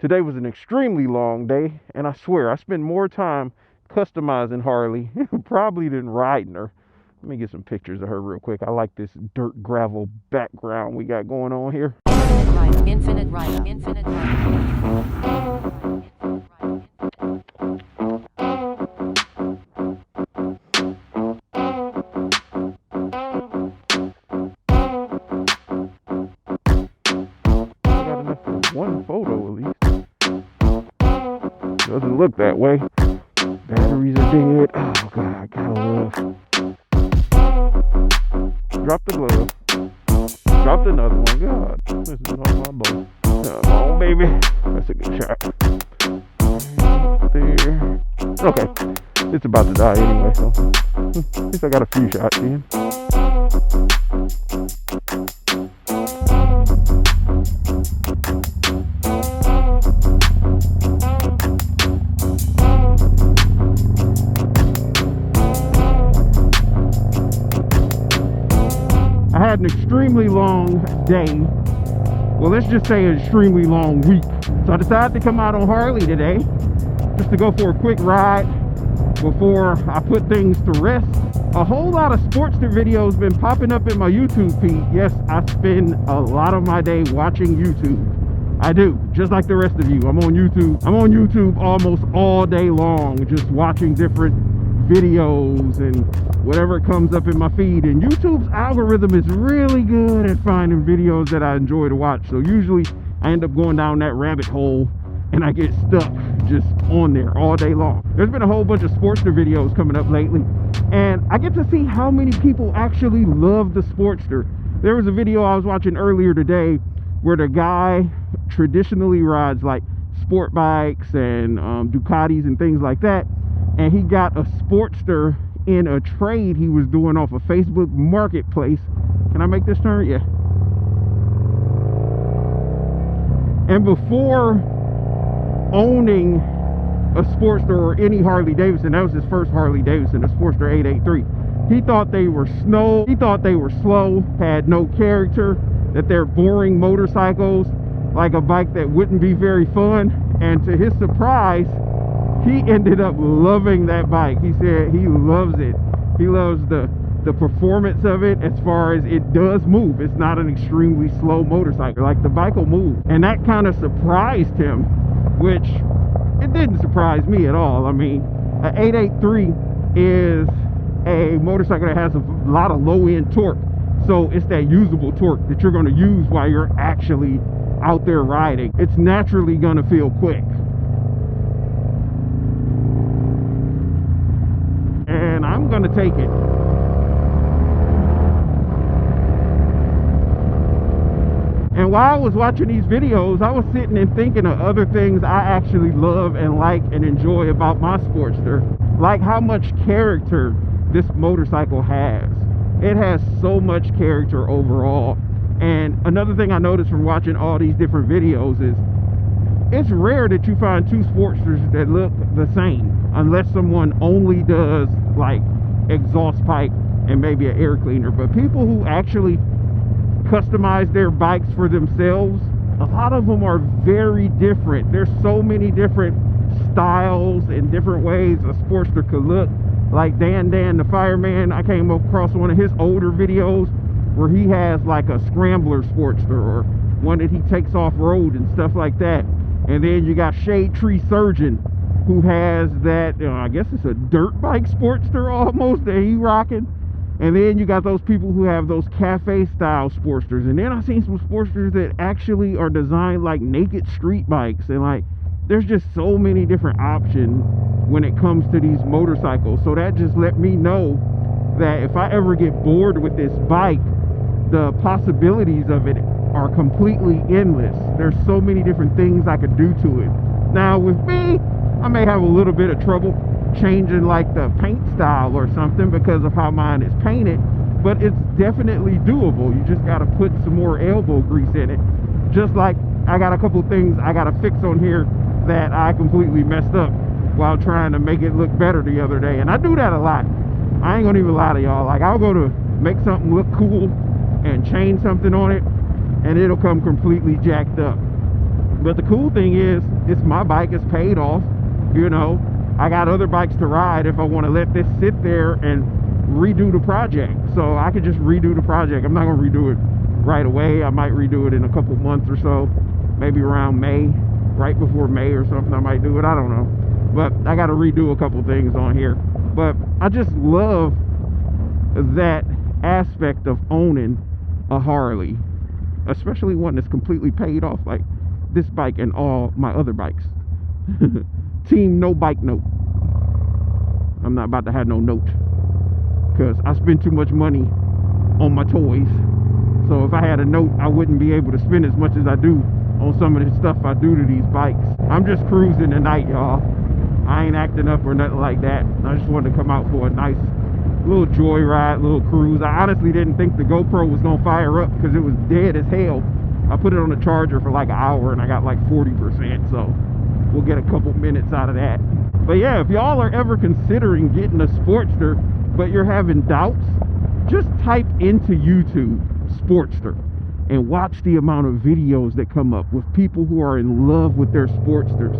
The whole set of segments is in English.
Today was an extremely long day, and I swear I spent more time customizing Harley probably than riding her. Let me get some pictures of her real quick. I like this dirt gravel background we got going on here. Infinit Ryda. Infinit Ryda. One photo at least. Doesn't look that way. Batteries are dead. Oh god, gotta love. Drop the glove. Dropped another one. God, this is on my boat. Come on, baby. That's a good shot. There. Okay. It's about to die anyway, so at least I got a few shots in. I had an extremely long day. Well, let's just say an extremely long week. So I decided to come out on Harley today just to go for a quick ride before I put things to rest. A whole lot of Sportster videos been popping up in my YouTube feed. Yes, I spend a lot of my day watching YouTube. I do, just like the rest of you. I'm on YouTube. I'm on YouTube almost all day long, just watching different videos and whatever comes up in my feed. And YouTube's algorithm is really good at finding videos that I enjoy to watch. So usually I end up going down that rabbit hole and I get stuck just on there all day long. There's been a whole bunch of Sportster videos coming up lately, and I get to see how many people actually love the Sportster. There was a video I was watching earlier today where the guy traditionally rides like sport bikes and Ducatis and things like that, and he got a Sportster in a trade he was doing off of Facebook Marketplace. Can I make this turn? Yeah. And before owning a Sportster or any Harley-Davidson, that was his first Harley-Davidson, a Sportster 883. He thought they were slow, had no character, that they're boring motorcycles, like a bike that wouldn't be very fun. And to his surprise, he ended up loving that bike. He said he loves it. He loves the performance of it as far as it does move. It's not an extremely slow motorcycle. Like, the bike will move. And that kind of surprised him, which it didn't surprise me at all. I mean, an 883 is a motorcycle that has a lot of low-end torque. So it's that usable torque that you're going to use while you're actually out there riding. It's naturally going to feel quick. And I'm going to take it. And while I was watching these videos, I was sitting and thinking of other things I actually love and like and enjoy about my Sportster. Like how much character this motorcycle has. It has so much character overall. And another thing I noticed from watching all these different videos is it's rare that you find two Sportsters that look the same, unless someone only does like exhaust pipe and maybe an air cleaner. But people who actually customize their bikes for themselves, a lot of them are very different. There's so many different styles and different ways a Sportster could look. Like Dan the fireman, I came across one of his older videos where he has like a scrambler Sportster, or one that he takes off road and stuff like that. And then you got Shade Tree Surgeon, who has that, I guess it's a dirt bike Sportster almost that he rocking. And then you got those people who have those cafe style Sportsters. And then I've seen some Sportsters that actually are designed like naked street bikes. And like, there's just so many different options when it comes to these motorcycles. So that just let me know that if I ever get bored with this bike, the possibilities of it are completely endless. There's so many different things I could do to it. Now with me, I may have a little bit of trouble changing like the paint style or something because of how mine is painted, but it's definitely doable. You just got to put some more elbow grease in it. Just like I got a couple things I got to fix on here that I completely messed up while trying to make it look better the other day. And I do that a lot. I ain't gonna even lie to y'all. Like, I'll go to make something look cool and change something on it, and it'll come completely jacked up. But the cool thing is, it's my bike, it's paid off. You know, I got other bikes to ride if I want to let this sit there and redo the project. So I could just redo the project. I'm not going to redo it right away. I might redo it in a couple months or so, maybe around May, right before May or something. I might do it, I don't know. But I got to redo a couple things on here. But I just love that aspect of owning a Harley, especially one that's completely paid off, like this bike and all my other bikes. Team no bike note. I'm not about to have no note, because I spend too much money on my toys. So if I had a note, I wouldn't be able to spend as much as I do on some of the stuff I do to these bikes. I'm just cruising tonight, y'all. I ain't acting up or nothing like that. I just wanted to come out for a nice little joyride, little cruise. I honestly didn't think the GoPro was gonna fire up because it was dead as hell. I put it on the charger for like an hour and I got like 40%, so we'll get a couple minutes out of that. But yeah, if y'all are ever considering getting a Sportster but you're having doubts, just type into YouTube Sportster and watch the amount of videos that come up with people who are in love with their Sportsters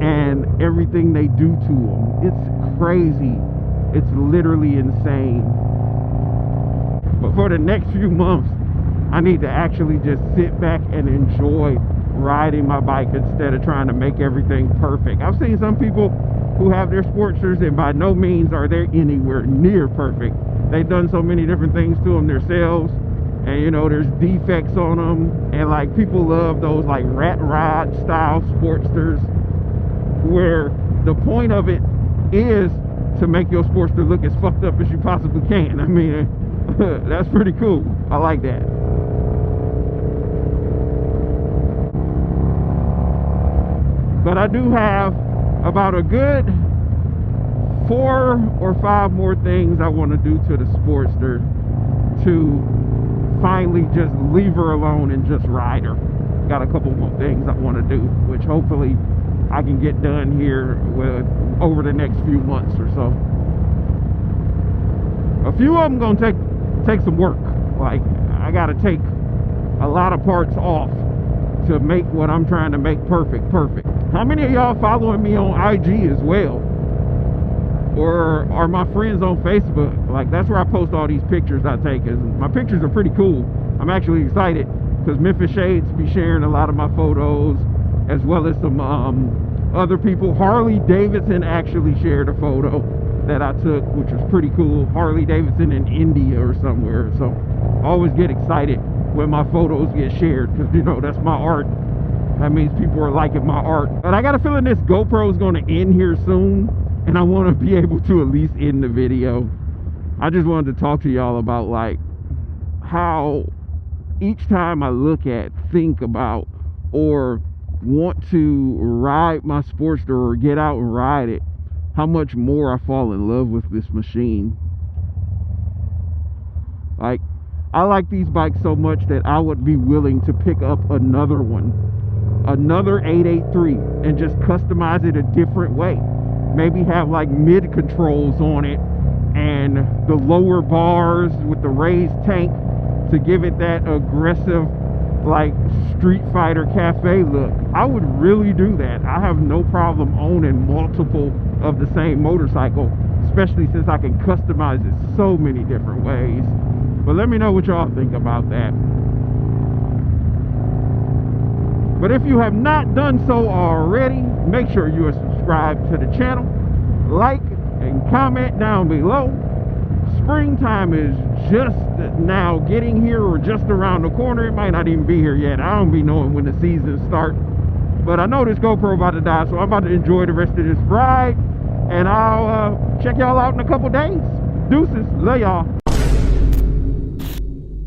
and everything they do to them. It's crazy. It's literally insane. But for the next few months, I need to actually just sit back and enjoy riding my bike instead of trying to make everything perfect. I've seen some people who have their Sportsters and by no means are they anywhere near perfect. They've done so many different things to them themselves, and you know, there's defects on them, and like people love those like rat rod style Sportsters where the point of it is to make your Sportster look as fucked up as you possibly can. I mean, that's pretty cool. I like that. But I do have about a good 4 or 5 more things I want to do to the Sportster to finally just leave her alone and just ride her. Got a couple more things I want to do, which hopefully I can get done here over the next few months or so. A few of them gonna take some work. Like, I gotta take a lot of parts off to make what I'm trying to make perfect. How many of y'all following me on IG as well, or are my friends on Facebook? Like, that's where I post all these pictures I take. My pictures are pretty cool. I'm actually excited because Memphis Shades be sharing a lot of my photos, as well as some other people. Harley-Davidson actually shared a photo that I took, which was pretty cool. Harley-Davidson in India or somewhere. So I always get excited when my photos get shared, because you know, that's my art. That means people are liking my art. But I got a feeling this GoPro is going to end here soon, and I want to be able to at least end the video. I just wanted to talk to y'all about like how each time I look at, think about, or want to ride my Sportster or get out and ride it, how much more I fall in love with this machine. Like, I like these bikes so much that I would be willing to pick up another one, another 883, and just customize it a different way. Maybe have like mid controls on it and the lower bars with the raised tank to give it that aggressive like Street Fighter Cafe look. I would really do that. I have no problem owning multiple of the same motorcycle, especially since I can customize it so many different ways. But let me know what y'all think about that. But if you have not done so already, make sure you are subscribed to the channel, like and comment down below. Springtime is just now getting here, or just around the corner. It might not even be here yet. I don't be knowing when the season starts. But I know this GoPro about to die, so I'm about to enjoy the rest of this ride. And I'll check y'all out in a couple days. Deuces. Love y'all.